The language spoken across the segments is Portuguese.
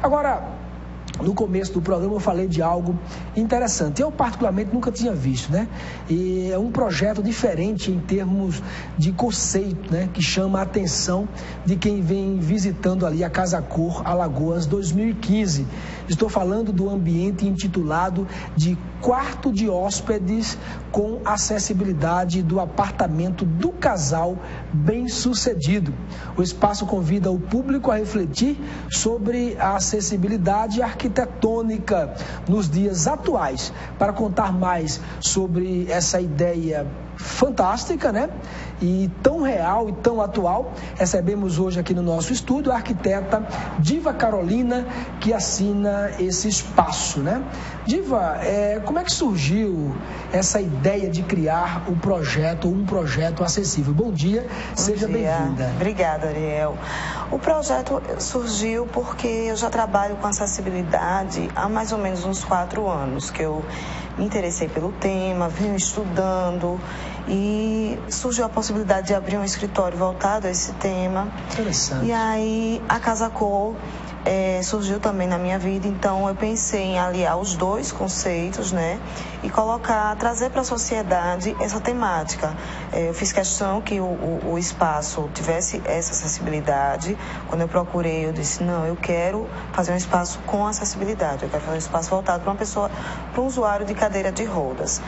Agora, no começo do programa eu falei de algo interessante. Eu particularmente nunca tinha visto, né? E é um projeto diferente em termos de conceito, né? Que chama a atenção de quem vem visitando ali a Casa Cor Alagoas 2015. Estou falando do ambiente intitulado de Quarto de Hóspedes com acessibilidade do apartamento do casal bem-sucedido. O espaço convida o público a refletir sobre a acessibilidade arquitetônica nos dias atuais. Para contar mais sobre essa ideia fantástica, né? E tão real e tão atual, recebemos hoje aqui no nosso estúdio a arquiteta Diva Carolina, que assina esse espaço, né? Diva, como é que surgiu essa ideia de criar um projeto acessível? Bom dia, seja bem-vinda. Obrigada, Ariel. O projeto surgiu porque eu já trabalho com acessibilidade há mais ou menos uns 4 anos, que eu me interessei pelo tema, vim estudando e surgiu a possibilidade de abrir um escritório voltado a esse tema. Interessante. E aí a Casa Cor surgiu também na minha vida, então eu pensei em aliar os dois conceitos, né? E trazer para a sociedade essa temática. Eu fiz questão que o espaço tivesse essa acessibilidade. Quando eu procurei, eu disse, não, eu quero fazer um espaço com acessibilidade, eu quero fazer um espaço voltado para um usuário de cadeira de rodas.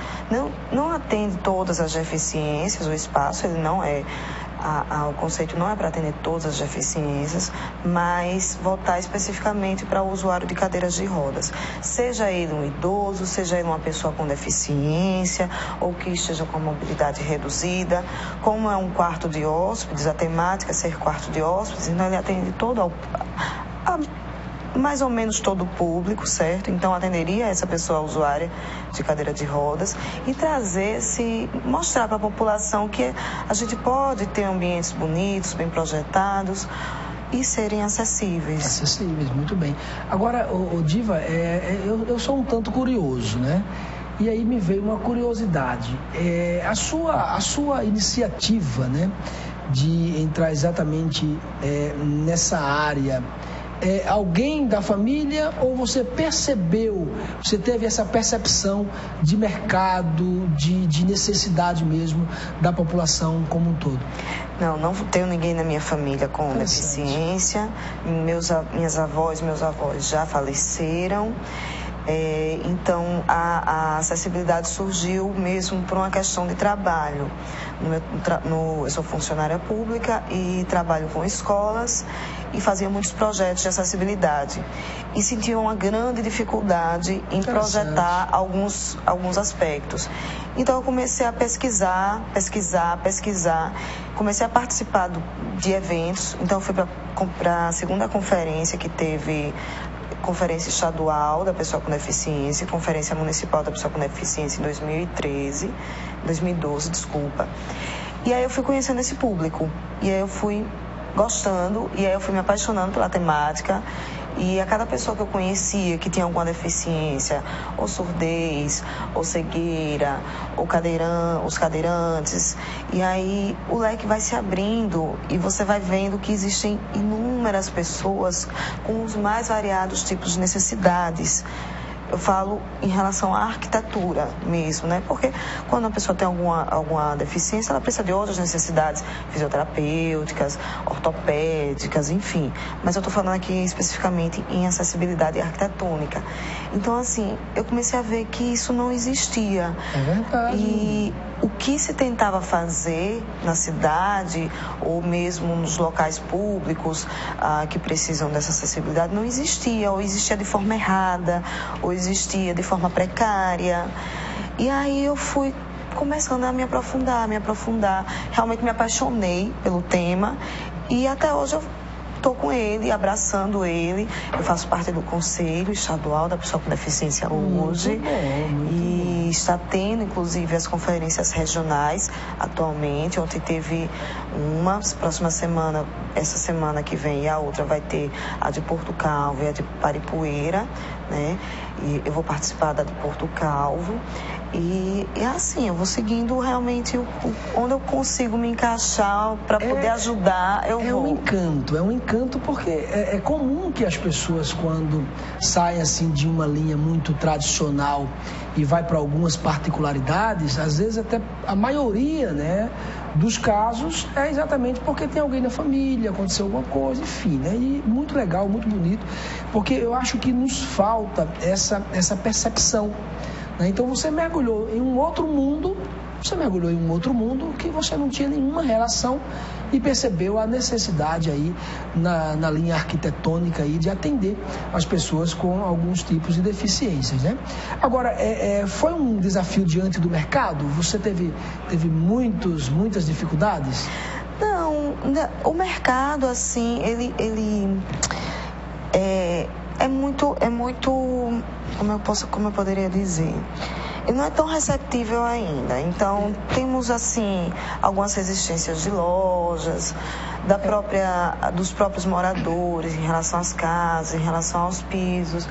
Não atende todas as deficiências, o espaço, ele não é... O conceito não é para atender todas as deficiências, mas voltar especificamente para o usuário de cadeiras de rodas. Seja ele um idoso, seja ele uma pessoa com deficiência ou que esteja com a mobilidade reduzida. Como é um quarto de hóspedes, a temática é ser quarto de hóspedes, então ele atende mais ou menos todo o público, certo? Então atenderia essa pessoa usuária de cadeira de rodas e mostrar para a população que a gente pode ter ambientes bonitos, bem projetados e serem acessíveis. Acessíveis, muito bem. Agora, Diva, eu sou um tanto curioso, né? E aí me veio uma curiosidade. A sua iniciativa, né, de entrar exatamente nessa área, alguém da família ou você teve essa percepção de mercado, de necessidade mesmo da população como um todo? Não tenho ninguém na minha família com deficiência. Meus avós já faleceram. Então a acessibilidade surgiu mesmo por uma questão de trabalho. Eu sou funcionária pública e trabalho com escolas e fazia muitos projetos de acessibilidade e sentia uma grande dificuldade em projetar alguns aspectos. Então eu comecei a pesquisar, comecei a participar de eventos. Então eu fui para a segunda conferência que teve, Conferência Estadual da Pessoa com Deficiência, Conferência Municipal da Pessoa com Deficiência em 2012, desculpa. E aí eu fui conhecendo esse público, e aí eu fui gostando, e aí eu fui me apaixonando pela temática, e a cada pessoa que eu conhecia que tinha alguma deficiência, ou surdez, ou cegueira, ou os cadeirantes, e aí o leque vai se abrindo e você vai vendo que existem inúmeras pessoas com os mais variados tipos de necessidades. Eu falo em relação à arquitetura mesmo, né? Porque quando a pessoa tem alguma deficiência, ela precisa de outras necessidades fisioterapêuticas, ortopédicas, enfim. Mas eu estou falando aqui especificamente em acessibilidade arquitetônica. Então, assim, eu comecei a ver que isso não existia. É verdade. E o que se tentava fazer na cidade ou mesmo nos locais públicos que precisam dessa acessibilidade não existia, ou existia de forma errada, ou existia de forma precária. E aí eu fui começando a me aprofundar, realmente me apaixonei pelo tema e até hoje eu estou com ele, abraçando ele. Eu faço parte do Conselho Estadual da Pessoa com Deficiência hoje. Muito bom. E está tendo, inclusive, as conferências regionais atualmente. Ontem teve uma, próxima semana, essa semana que vem e a outra vai ter a de Porto Calvo e a de Paripueira, né? E eu vou participar da de Porto Calvo. E assim, eu vou seguindo realmente onde eu consigo me encaixar para poder ajudar, eu vou. É um encanto porque é comum que as pessoas, quando saem assim de uma linha muito tradicional e vai para algumas particularidades, às vezes até a maioria, né, dos casos é exatamente porque tem alguém na família, aconteceu alguma coisa, enfim, né? E muito legal, muito bonito, porque eu acho que nos falta essa percepção. Então você mergulhou em um outro mundo, que você não tinha nenhuma relação e percebeu a necessidade aí na linha arquitetônica aí de atender as pessoas com alguns tipos de deficiências, né? Agora, foi um desafio diante do mercado? Você teve muitas dificuldades? Não, o mercado, assim, ele é muito, como eu poderia dizer, ele não é tão receptível ainda. Então, temos, assim, algumas resistências de lojas, dos próprios moradores em relação às casas, em relação aos pisos.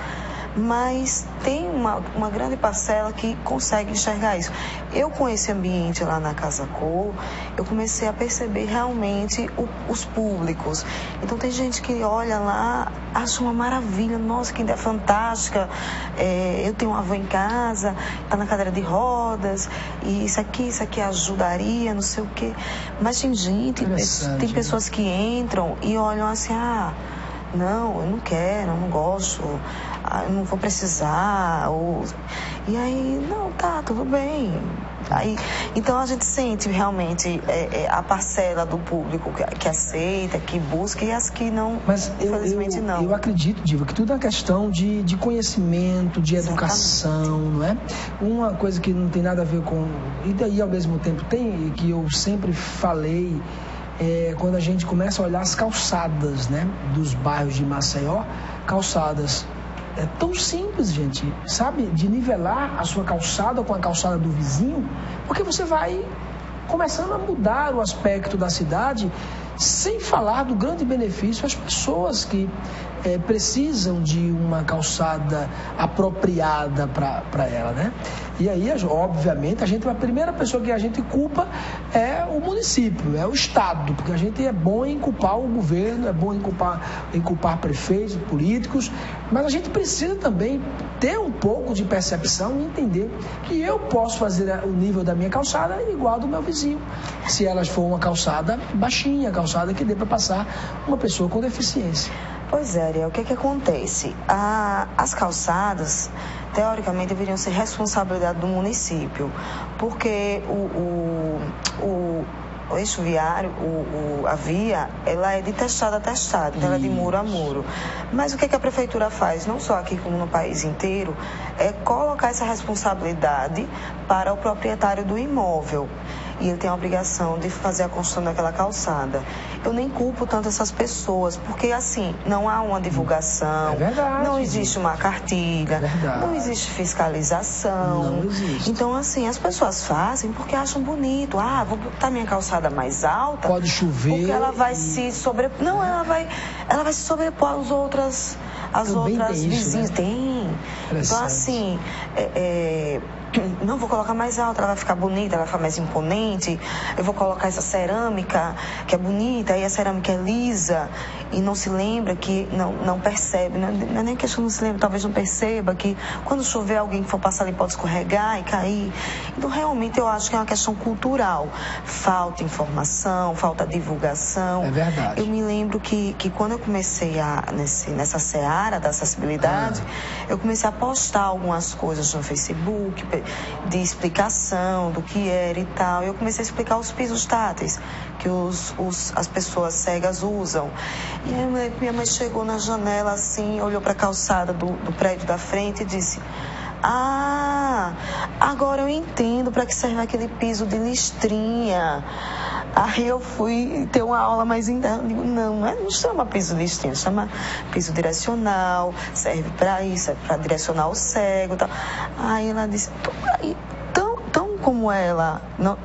Mas tem uma grande parcela que consegue enxergar isso. Eu, com esse ambiente lá na Casa Cor, eu comecei a perceber realmente os públicos. Então tem gente que olha lá, acha uma maravilha, nossa, que ideia fantástica, eu tenho uma avó em casa, está na cadeira de rodas, e isso aqui ajudaria, não sei o quê. Mas tem pessoas que entram e olham assim, não, eu não quero, eu não gosto, eu não vou precisar, e aí, não, tá, tudo bem. Então a gente sente realmente a parcela do público que aceita, que busca, e as que não, mas infelizmente não. Eu acredito, Diva, que tudo é uma questão de conhecimento, de educação, não é? Uma coisa que não tem nada a ver com... E daí, ao mesmo tempo, tem, que eu sempre falei, quando a gente começa a olhar as calçadas, né, dos bairros de Maceió, calçadas é tão simples, gente, sabe, de nivelar a sua calçada com a calçada do vizinho, porque você vai começando a mudar o aspecto da cidade, sem falar do grande benefício às pessoas que precisam de uma calçada apropriada para ela, né? E aí, obviamente, a primeira pessoa que a gente culpa é o município, é o Estado, porque a gente é bom em culpar o governo, é bom em culpar prefeitos, políticos, mas a gente precisa também ter um pouco de percepção e entender que eu posso fazer o nível da minha calçada igual ao do meu vizinho, se elas for uma calçada baixinha, calçada que dê para passar uma pessoa com deficiência. Pois é, Ariel, o que acontece? As calçadas, teoricamente, deveriam ser responsabilidade do município, porque o eixo viário, a via, ela é de testado a testado, então ela é de muro a muro. Mas o que a prefeitura faz, não só aqui como no país inteiro, é colocar essa responsabilidade para o proprietário do imóvel. E ele tem a obrigação de fazer a construção daquela calçada. Eu nem culpo tanto essas pessoas, porque assim, não há uma divulgação, não existe uma cartilha, não existe fiscalização. Não existe. Então, assim, as pessoas fazem porque acham bonito. Vou botar minha calçada mais alta. Pode chover. Porque ela vai se sobrepor. Não, ela vai se sobrepor às outras vizinhas. Né? Tem. Então, assim, não vou colocar mais alta, ela vai ficar bonita, ela vai ficar mais imponente. Eu vou colocar essa cerâmica que é bonita, aí a cerâmica é lisa e não se lembra, que não percebe, não é nem questão de não se lembra, talvez não perceba que quando chover alguém que for passar ali pode escorregar e cair. Então realmente eu acho que é uma questão cultural, falta informação, falta divulgação. É verdade. Eu me lembro que quando eu comecei nessa seara da acessibilidade, eu comecei a postar algumas coisas no Facebook de explicação do que era e tal. Eu comecei a explicar os pisos táteis que as pessoas cegas usam. E aí minha mãe chegou na janela assim, olhou para a calçada do prédio da frente e disse: agora eu entendo para que serve aquele piso de listrinha. Aí eu fui ter uma aula mais interna. Digo, não chama piso de listrinha, chama piso direcional, serve para isso, serve para direcionar o cego e tal. Aí ela disse, como ela não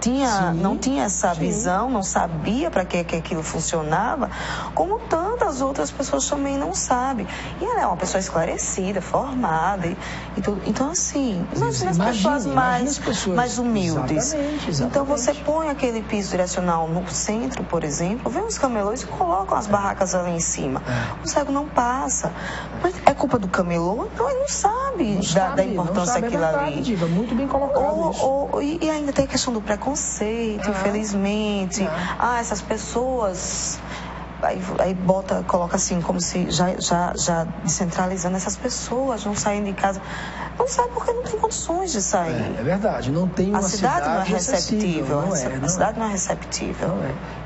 tinha essa visão, não sabia para que aquilo funcionava, como tantas outras pessoas também não sabem. E ela é uma pessoa esclarecida, formada e tudo. Então, assim, imagina as pessoas mais humildes. Exatamente. Então, você põe aquele piso direcional no centro, por exemplo, vem os camelôs e colocam as barracas ali em cima. O cego não passa. Mas é culpa do camelô? Não, ele não sabe da importância daquilo ali. Diva, muito bem colocado isso. E ainda tem a questão do preconceito, infelizmente. Essas pessoas... Aí coloca assim, como se já descentralizando, essas pessoas não saem de casa. Não saem porque não tem condições de sair. É verdade, não tem uma cidade não é receptível. A cidade não é receptível.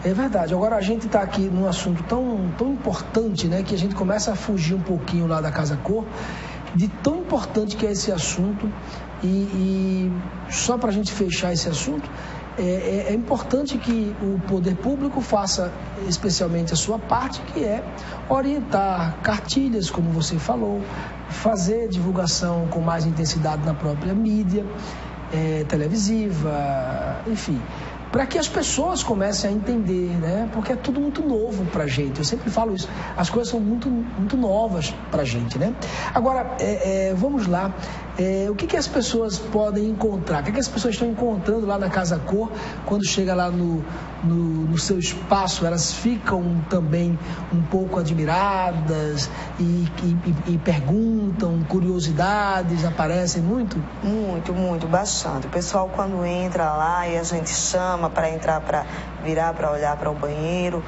É verdade. Agora, a gente está aqui num assunto tão importante, né, que a gente começa a fugir um pouquinho lá da Casa Cor, de tão importante que é esse assunto. E só para a gente fechar esse assunto, é importante que o poder público faça especialmente a sua parte, que é orientar cartilhas, como você falou, fazer divulgação com mais intensidade na própria mídia televisiva, enfim, para que as pessoas comecem a entender, né? Porque é tudo muito novo para a gente. Eu sempre falo isso. As coisas são muito novas para a gente, né? Agora, vamos lá. O que as pessoas podem encontrar? O que as pessoas estão encontrando lá na Casa Cor quando chega lá no seu espaço? Elas ficam também um pouco admiradas e perguntam, curiosidades aparecem muito? Muito, bastante. O pessoal, quando entra lá e a gente chama para entrar, para virar, para olhar para o banheiro,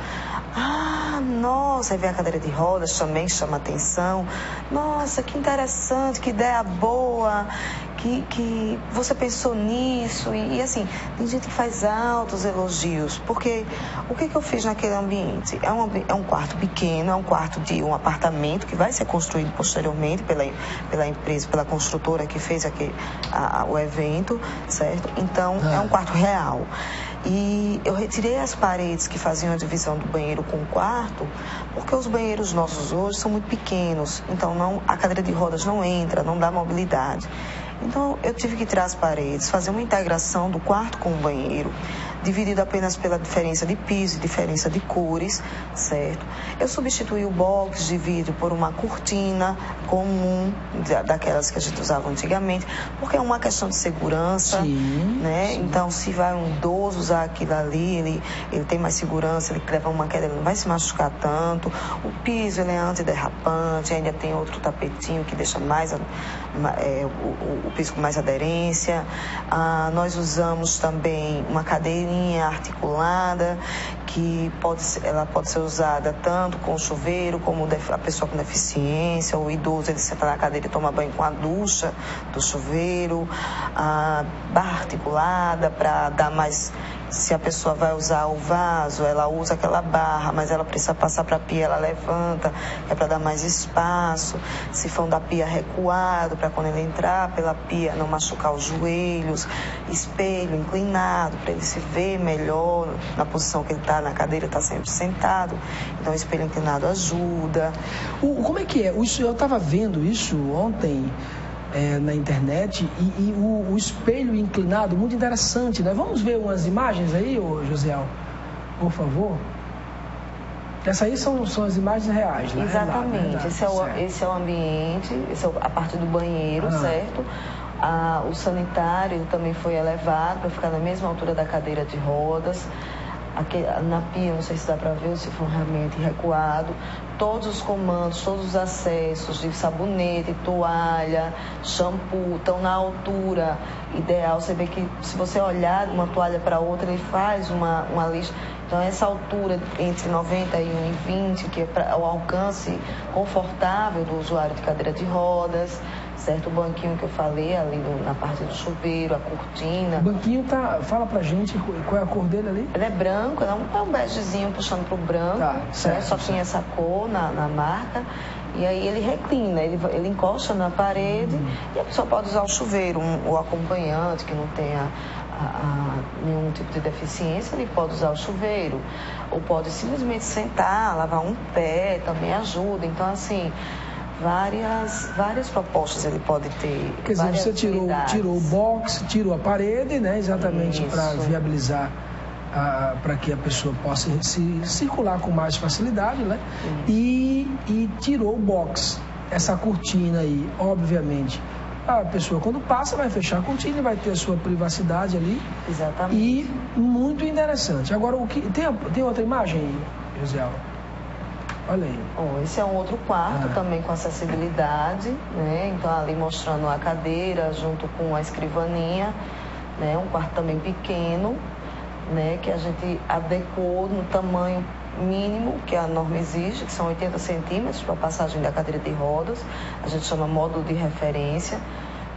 nossa, aí vem a cadeira de rodas também, chama atenção. Nossa, que interessante, que ideia boa, que você pensou nisso. E assim, tem gente que faz altos elogios, porque o que eu fiz naquele ambiente? É um quarto pequeno, é um quarto de um apartamento que vai ser construído posteriormente pela empresa, pela construtora que fez o evento, certo? Então, é um quarto real. E eu retirei as paredes que faziam a divisão do banheiro com o quarto, porque os banheiros nossos hoje são muito pequenos, então a cadeira de rodas não entra, não dá mobilidade. Então eu tive que tirar as paredes, fazer uma integração do quarto com o banheiro, dividido apenas pela diferença de piso e diferença de cores, certo? Eu substituí o box de vidro por uma cortina comum, daquelas que a gente usava antigamente, porque é uma questão de segurança, né? Sim. Então, se vai um idoso usar aquilo ali, ele tem mais segurança, ele leva uma queda, ele não vai se machucar tanto. O piso, ele é antiderrapante, ainda tem outro tapetinho que deixa mais o piso com mais aderência. Nós usamos também uma cadeirinha articulada que pode ser usada tanto com o chuveiro como a pessoa com deficiência, o idoso, ele senta na cadeira e toma banho com a ducha do chuveiro, a barra articulada para dar mais. Se a pessoa vai usar o vaso, ela usa aquela barra, mas ela precisa passar para a pia, ela levanta, é para dar mais espaço. Sifão da pia recuado, para quando ele entrar pela pia não machucar os joelhos. Espelho inclinado, para ele se ver melhor na posição que ele está na cadeira, está sempre sentado. Então, o espelho inclinado ajuda. Como é que é? Eu estava vendo isso ontem na internet e o espelho inclinado, muito interessante, né? Vamos ver umas imagens aí, Josiel, por favor. Essas aí são as imagens reais, né? Exatamente. Esse é o ambiente, esse é a parte do banheiro, certo? O sanitário também foi elevado para ficar na mesma altura da cadeira de rodas. Na pia, não sei se dá para ver, se for realmente recuado. Todos os comandos, todos os acessos de sabonete, toalha, shampoo, estão na altura ideal. Você vê que se você olhar de uma toalha para outra, ele faz uma lista. Então, essa altura entre 91 e 20, que é para o alcance confortável do usuário de cadeira de rodas, certo? O banquinho que eu falei ali na parte do chuveiro, a cortina. O banquinho fala pra gente qual é a cor dele ali? Ele é branco, é um begezinho puxando pro branco, certo? Só tem essa cor na marca. E aí ele reclina, ele encosta na parede e a pessoa pode usar o chuveiro, o acompanhante que não tenha nenhum tipo de deficiência, ele pode usar o chuveiro. Ou pode simplesmente sentar, lavar um pé, também ajuda. Então, assim, várias propostas ele pode ter. Quer dizer, você tirou o box, tirou a parede, né? Exatamente para viabilizar, para que a pessoa possa se circular com mais facilidade, né? E tirou o box, essa cortina aí, obviamente. A pessoa, quando passa, vai fechar a cortina e vai ter a sua privacidade ali. Exatamente. E muito interessante. Agora, tem outra imagem aí, José? Olha aí. Bom, esse é um outro quarto também com acessibilidade, né? Então, ali mostrando a cadeira junto com a escrivaninha, né? Um quarto também pequeno, né? Que a gente adequou no tamanho mínimo que a norma exige, que são 80 centímetros para a passagem da cadeira de rodas. A gente chama módulo de referência.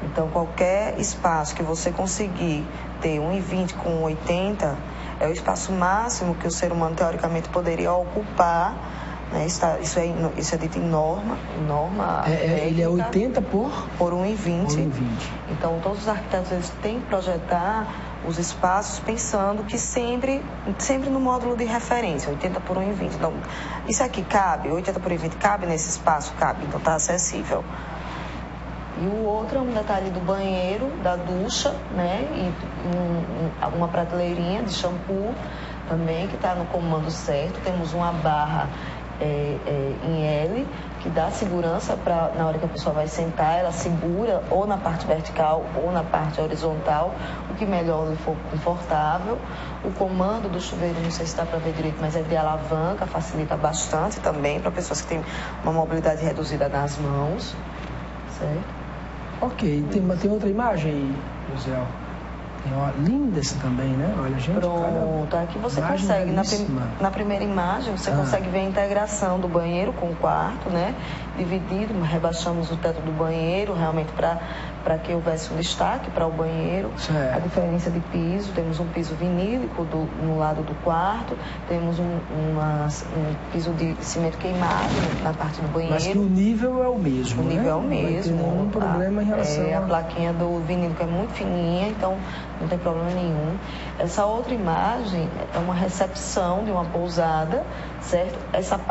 Então, qualquer espaço que você conseguir ter 1,20 com 80 é o espaço máximo que o ser humano, teoricamente, poderia ocupar, né? Isso é dito em norma ele é 80 por 1,20. Então, todos os arquitetos eles têm que projetar os espaços pensando que sempre no módulo de referência, 80 por 1,20. Então, isso aqui cabe, 80 por 1,20 cabe nesse espaço? Cabe, então está acessível. E o outro é um detalhe do banheiro, da ducha, né? E uma prateleirinha de shampoo também, que está no comando certo. Temos uma barra em L, que dá segurança para, na hora que a pessoa vai sentar, ela segura ou na parte vertical ou na parte horizontal, o que melhor lhe for confortável. O comando do chuveiro, não sei se dá para ver direito, mas é de alavanca, facilita bastante também para pessoas que têm uma mobilidade reduzida nas mãos, certo? Ok, tem outra imagem aí, José? Linda essa também, né? Olha, gente. Pronto, aqui você consegue, na primeira imagem, você consegue ver a integração do banheiro com o quarto, né? Dividido, rebaixamos o teto do banheiro, realmente para que houvesse um destaque para o banheiro. Certo. A diferença de piso, temos um piso vinílico no lado do quarto, temos um piso de cimento queimado na parte do banheiro. Mas que o nível é o mesmo, O nível é o mesmo. Não tem nenhum problema em relação a plaquinha do vinílico é muito fininha, então não tem problema nenhum. Essa outra imagem é uma recepção de uma pousada, certo?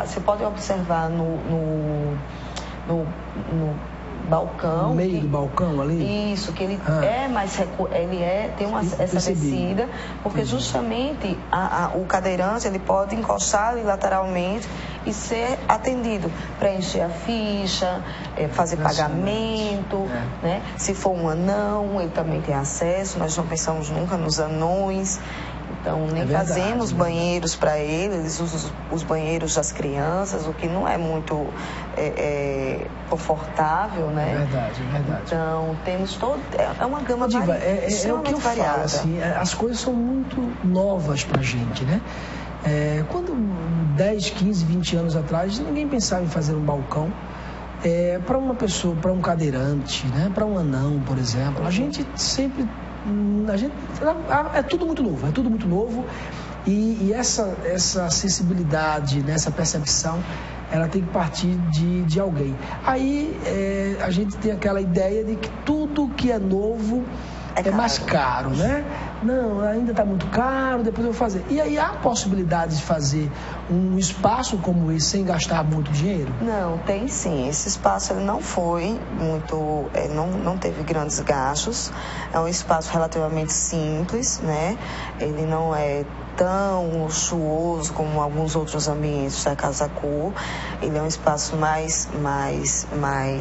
Você pode observar no balcão. No meio do balcão ali? Isso, que ele é mais tem essa descida, porque justamente o cadeirante ele pode encostar ali lateralmente e ser atendido, preencher a ficha, fazer pagamento, né? Se for um anão, ele também tem acesso. Nós não pensamos nunca nos anões. Então, nem fazemos banheiros para eles usam os banheiros das crianças, o que não é muito confortável, né? É verdade. Então, temos é uma gama é o que eu falo, assim, as coisas são muito novas para a gente, né? Quando 10, 15, 20 anos atrás, ninguém pensava em fazer um balcão para uma pessoa, para um cadeirante, né? Para um anão, por exemplo. A gente sempre... é tudo muito novo e essa acessibilidade, né, essa percepção, ela tem que partir de alguém. Aí a gente tem aquela ideia de que tudo que é novo é mais caro, né? Não, ainda está muito caro, depois eu vou fazer. E aí há possibilidade de fazer um espaço como esse sem gastar muito dinheiro? Não, tem sim. Esse espaço ele não foi muito, não teve grandes gastos. É um espaço relativamente simples, né? Ele não é tão luxuoso como alguns outros ambientes da Casa Cor. Ele é um espaço mais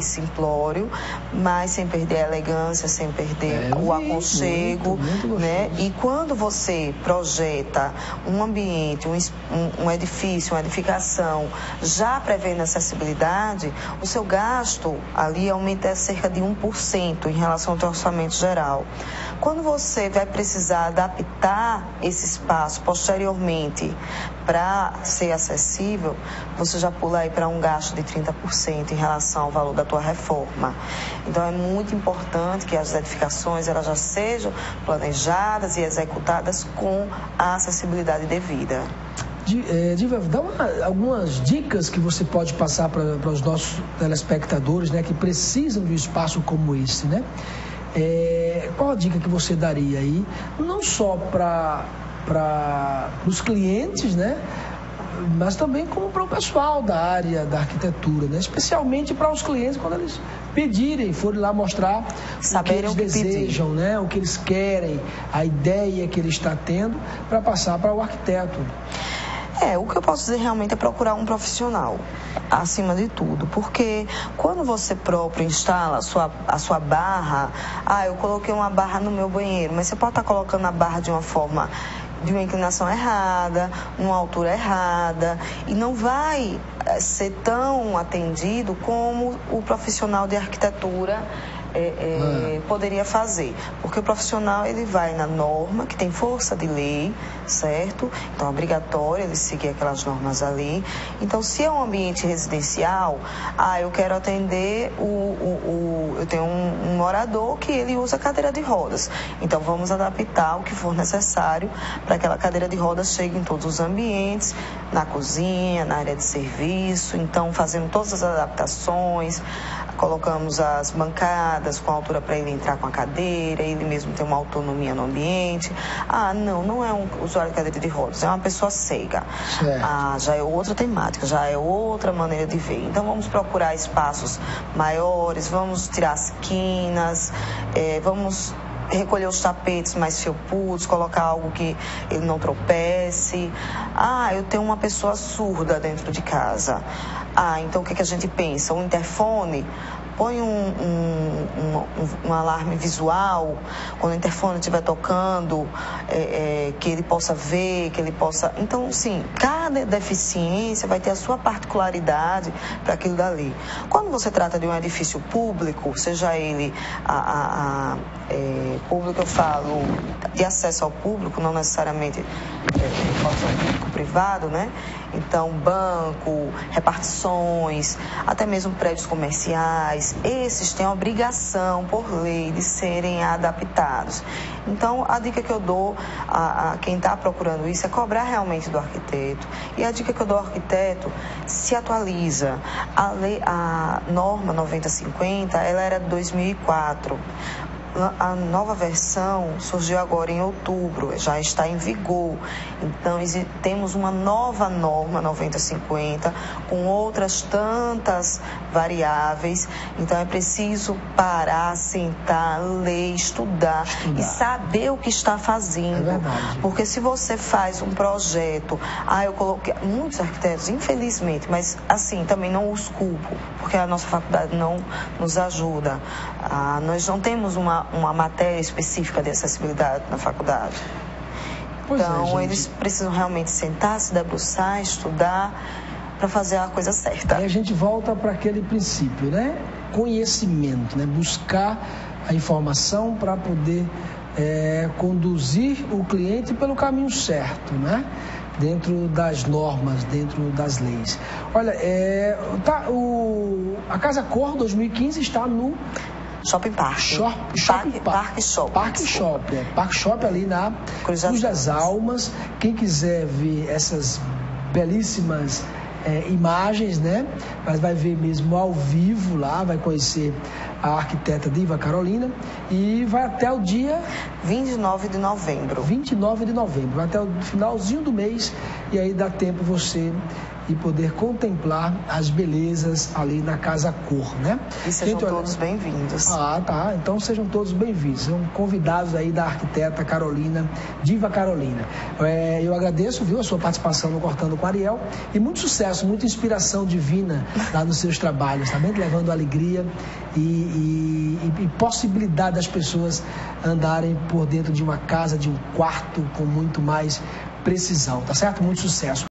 simplório, mas sem perder a elegância, sem perder o aconchego, muito né? E quando você projeta um ambiente, um edifício, uma edificação, já prevendo acessibilidade, o seu gasto ali aumenta cerca de 1% em relação ao teu orçamento geral. Quando você vai precisar adaptar esse espaço posteriormente para ser acessível, você já pula aí para um gasto de 30% em relação ao valor da tua reforma. Então é muito importante que as edificações elas já sejam planejadas e executadas com a acessibilidade devida. Diva, dá algumas dicas que você pode passar para os nossos telespectadores, né, que precisam de um espaço como esse, né? Qual a dica que você daria aí, não só para os clientes, né, mas também como para o pessoal da área da arquitetura, né? Especialmente para os clientes quando eles pedirem, forem lá mostrar o que eles desejam, né? O que eles querem, a ideia que ele está tendo para passar para o arquiteto. O que eu posso dizer realmente é procurar um profissional, acima de tudo, porque quando você próprio instala a sua barra, eu coloquei uma barra no meu banheiro, mas você pode estar colocando a barra de uma inclinação errada, numa altura errada, e não vai ser tão atendido como o profissional de arquitetura poderia fazer, porque o profissional ele vai na norma que tem força de lei, certo? Então é obrigatório ele seguir aquelas normas ali. Então, se é um ambiente residencial, eu quero atender eu tenho um morador que ele usa cadeira de rodas, então vamos adaptar o que for necessário para que aquela cadeira de rodas chegue em todos os ambientes, na cozinha, na área de serviço. Então fazendo todas as adaptações, colocamos as bancadas com altura para ele entrar com a cadeira, ele mesmo tem uma autonomia no ambiente. Não é um usuário de cadeira de rodas, é uma pessoa cega. Já é outra temática, já é outra maneira de ver. Então vamos procurar espaços maiores, vamos tirar as quinas, vamos recolher os tapetes mais felpudos, colocar algo que ele não tropece. Eu tenho uma pessoa surda dentro de casa. Então o que a gente pensa? Um interfone, põe um alarme visual, quando o interfone estiver tocando, que ele possa ver, que ele possa... Então, sim, cada deficiência vai ter a sua particularidade para aquilo dali. Quando você trata de um edifício público, seja ele público, eu falo de acesso ao público, não necessariamente público-privado, né? Então, banco, repartições, até mesmo prédios comerciais, esses têm a obrigação, por lei, de serem adaptados. Então, a dica que eu dou a quem está procurando isso é cobrar realmente do arquiteto. E a dica que eu dou ao arquiteto, se atualiza. A norma 9050, ela era de 2004. A nova versão surgiu agora em outubro, já está em vigor. Então, temos uma nova norma 9050 com outras tantas variáveis. Então, é preciso parar, sentar, ler, estudar e saber o que está fazendo. É verdade. Porque se você faz um projeto, eu coloquei muitos arquitetos, infelizmente, mas assim, também não os culpo, porque a nossa faculdade não nos ajuda. Nós não temos uma matéria específica de acessibilidade na faculdade. Então, eles precisam realmente sentar, se debruçar, estudar, para fazer a coisa certa. Aí a gente volta para aquele princípio, né? Conhecimento, né? Buscar a informação para poder conduzir o cliente pelo caminho certo, né? Dentro das normas, dentro das leis. Olha, a Casa Cor 2015 está no Shopping Parque. Parque Shop ali na Cruz das Almas. Quem quiser ver essas belíssimas imagens, né? Mas vai ver mesmo ao vivo lá, vai conhecer a arquiteta Diva Carolina e vai até o dia 29 de novembro. 29 de novembro, vai até o finalzinho do mês e aí dá tempo você e poder contemplar as belezas ali na Casa Cor, né? E sejam todos bem-vindos. Tá. Então sejam todos bem-vindos. São convidados aí da arquiteta Carolina, Diva Carolina. Eu agradeço, a sua participação no Cortando com Ariel e muito sucesso, muita inspiração divina lá nos seus trabalhos, tá bem? Levando alegria e possibilidade das pessoas andarem por dentro de uma casa, de um quarto com muito mais precisão, tá certo? Muito sucesso.